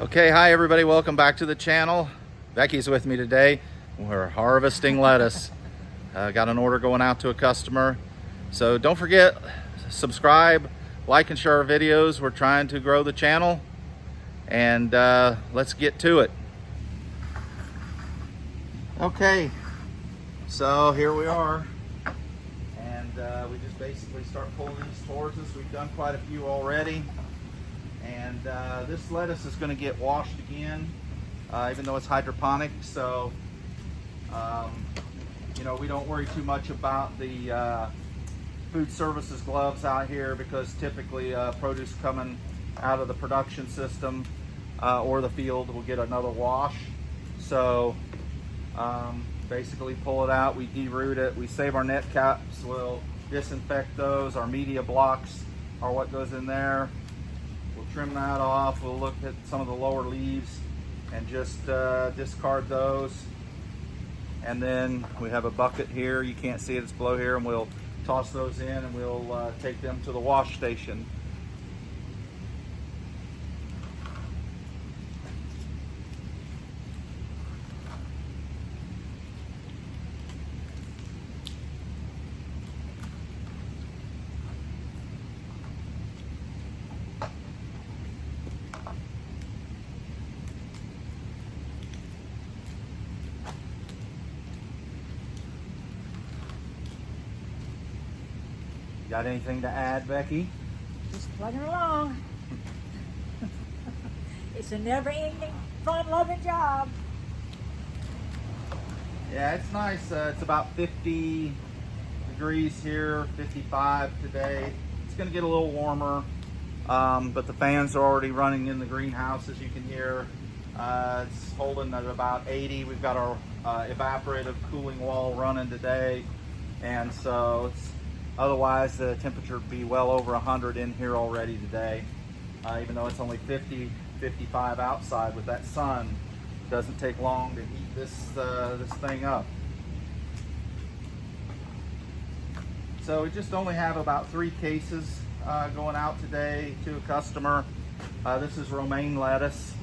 Okay, hi everybody, welcome back to the channel. Becky's with me today. We're harvesting lettuce. Got an order going out to a customer. So don't forget, subscribe, like and share our videos. We're trying to grow the channel, and let's get to it. Okay, so here we are. And we just basically start pulling these towards us. We've done quite a few already. And this lettuce is going to get washed again, even though it's hydroponic. So, you know, we don't worry too much about the food services gloves out here, because typically produce coming out of the production system or the field will get another wash. So basically pull it out, we deroot it, we save our net caps, we'll disinfect those. Our media blocks are what goes in there. We'll trim that off. We'll look at some of the lower leaves and just discard those. And then we have a bucket here. You can't see it, it's below here, and we'll toss those in and we'll take them to the wash station. Got anything to add, Becky? Just plugging along. It's a never-ending, fun-loving job. Yeah, it's nice. It's about 50 degrees here, 55 today. It's going to get a little warmer, but the fans are already running in the greenhouse, as you can hear. It's holding at about 80. We've got our evaporative cooling wall running today, and so it's otherwise the temperature would be well over 100 in here already today. Even though it's only 50, 55 outside with that sun, it doesn't take long to heat this thing up. So we just only have about 3 cases going out today to a customer. This is romaine lettuce,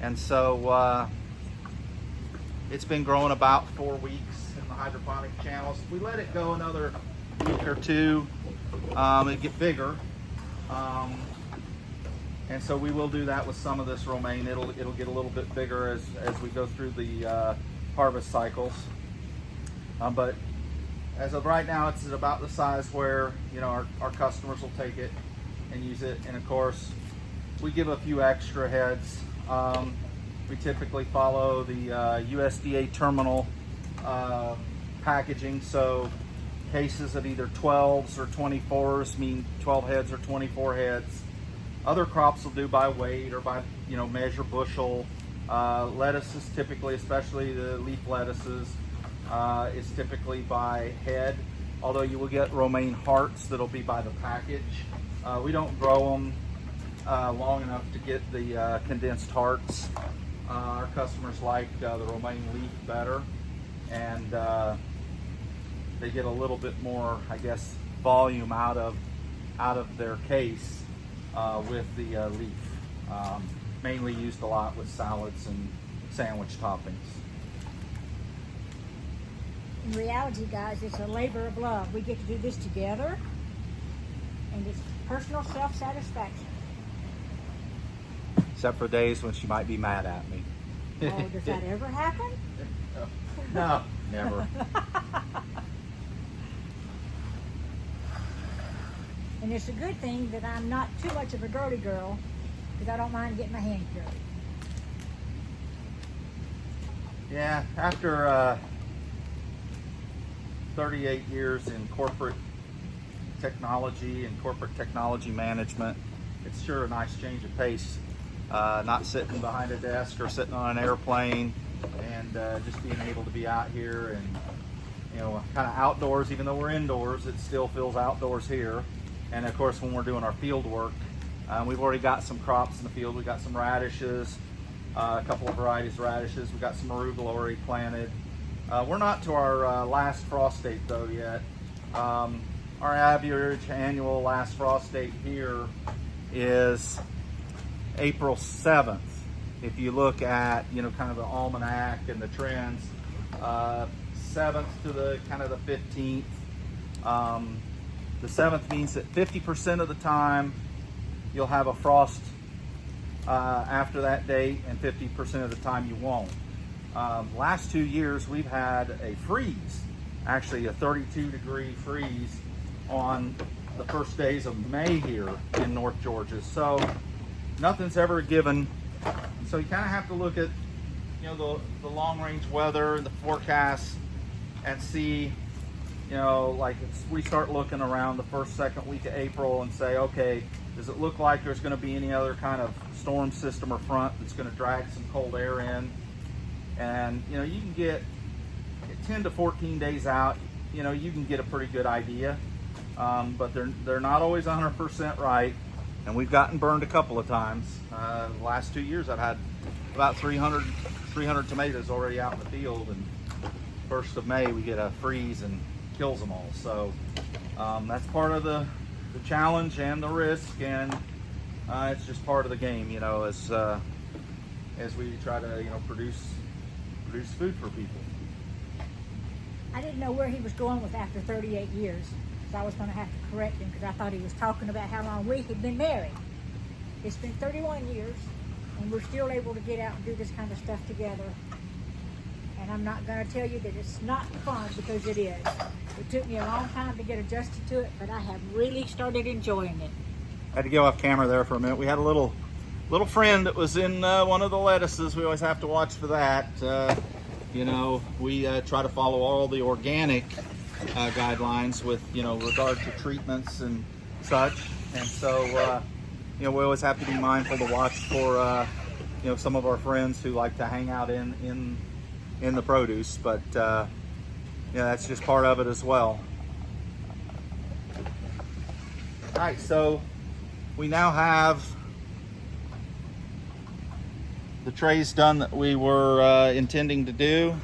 and so it's been growing about 4 weeks in the hydroponic channels. If we let it go another week or two, it'll get bigger, and so we will do that with some of this romaine. It'll get a little bit bigger as we go through the harvest cycles, but as of right now, it's at about the size where, you know, our customers will take it and use it. And of course, we give a few extra heads. We typically follow the USDA terminal packaging, so cases of either 12s or 24s mean 12 heads or 24 heads. Other crops will do by weight or by, you know, measure bushel. Lettuces typically, especially the leaf lettuces, is typically by head, although you will get romaine hearts that'll be by the package. We don't grow them long enough to get the condensed hearts. Our customers like the romaine leaf better, and they get a little bit more, I guess, volume out of their case with the leaf. Mainly used a lot with salads and sandwich toppings. In reality, guys, it's a labor of love. We get to do this together, and it's personal self-satisfaction. Except for days when she might be mad at me. Oh, does that ever happen? No, never. And it's a good thing that I'm not too much of a girly girl, because I don't mind getting my hands dirty. Yeah, after 38 years in corporate technology and corporate technology management, it's sure a nice change of pace. Not sitting behind a desk or sitting on an airplane, and just being able to be out here and, you know, kind of outdoors. Even though we're indoors, it still feels outdoors here. And of course, when we're doing our field work, we've already got some crops in the field. We've got some radishes, a couple of varieties of radishes. We've got some arugula already planted. We're not to our last frost date though yet. Our average annual last frost date here is April 7th. if you look at, you know, kind of the almanac and the trends, 7th to the kind of the 15th. The 7th means that 50% of the time you'll have a frost after that date, and 50% of the time you won't. Last 2 years we've had a freeze, actually a 32-degree freeze on the first days of May here in North Georgia. So nothing's ever given. So you kind of have to look at, you know, the long-range weather and the forecast and see, you know, like we start looking around the first, second week of April and say, okay, does it look like there's going to be any other kind of storm system or front that's going to drag some cold air in? And, you know, you can get 10 to 14 days out, you know, you can get a pretty good idea. But they're not always 100% right. And we've gotten burned a couple of times. The last 2 years I've had about 300 tomatoes already out in the field, and 1st of May we get a freeze and kills them all. So that's part of the challenge and the risk, and it's just part of the game, you know, as we try to, you know, produce food for people. I didn't know where he was going with after 38 years. So I was going to have to correct him because I thought he was talking about how long we had been married. It's been 31 years, and we're still able to get out and do this kind of stuff together. And I'm not going to tell you that it's not fun, because it is. It took me a long time to get adjusted to it, but I have really started enjoying it. I had to go off camera there for a minute. We had a little friend that was in one of the lettuces. We always have to watch for that. You know, we try to follow all the organic guidelines with, you know, regard to treatments and such. And so, you know, we always have to be mindful to watch for, you know, some of our friends who like to hang out in the produce. But, yeah, that's just part of it as well. All right, so we now have the trays done that we were intending to do.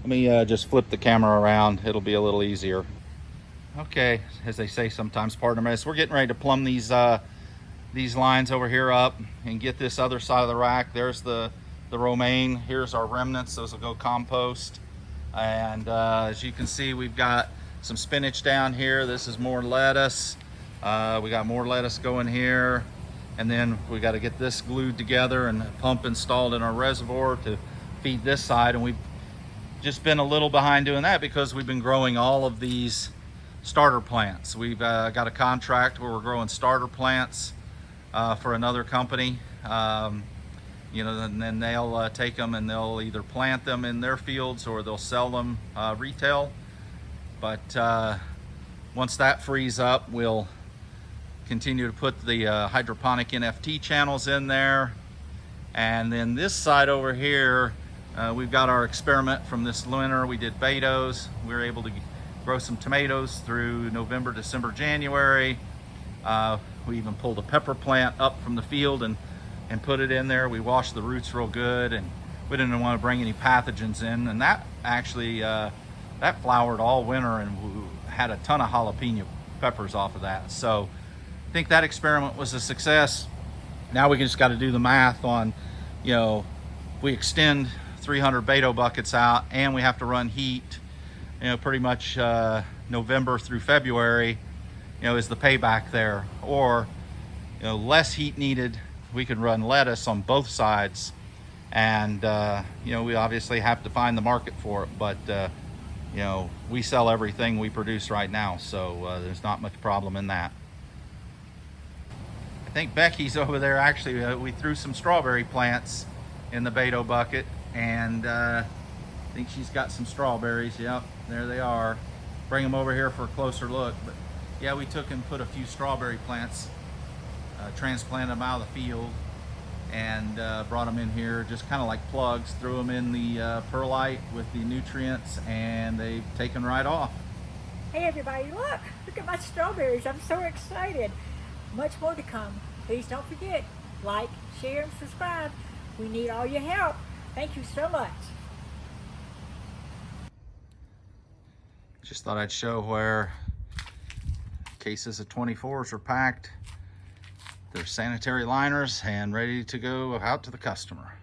Let me just flip the camera around. It'll be a little easier. Okay, as they say sometimes, pardon a mess. We're getting ready to plumb these lines over here up and get this other side of the rack. There's the romaine. Here's our remnants. Those will go compost. And as you can see, we've got some spinach down here. This is more lettuce. We got more lettuce going here. And then we got to get this glued together and pump installed in our reservoir to feed this side. And we've just been a little behind doing that because we've been growing all of these starter plants. We've got a contract where we're growing starter plants for another company. You know, and then they'll take them and they'll either plant them in their fields or they'll sell them retail. But once that frees up, we'll continue to put the hydroponic NFT channels in there. And then this side over here, we've got our experiment from this winter. We did betos. We were able to grow some tomatoes through November, December, January. We even pulled a pepper plant up from the field and put it in there. We washed the roots real good, and we didn't want to bring any pathogens in. And that actually, that flowered all winter, and we had a ton of jalapeno peppers off of that. So I think that experiment was a success. Now we just got to do the math on, you know, if we extend 300 beto buckets out and we have to run heat, you know, pretty much November through February, you know, is the payback there? Or, you know, less heat needed, we could run lettuce on both sides. And, you know, we obviously have to find the market for it, but, you know, we sell everything we produce right now, so there's not much problem in that. I think Becky's over there. Actually, we threw some strawberry plants in the beto bucket, and I think she's got some strawberries. Yep, there they are. Bring them over here for a closer look. But yeah, we took and put a few strawberry plants, transplanted them out of the field, and brought them in here just kind of like plugs, threw them in the perlite with the nutrients, and they've taken right off. Hey everybody, look at my strawberries. I'm so excited. Much more to come. Please don't forget, like, share, and subscribe. We need all your help. Thank you so much. Just thought I'd show where cases of 24s are packed They're sanitary liners and ready to go out to the customer.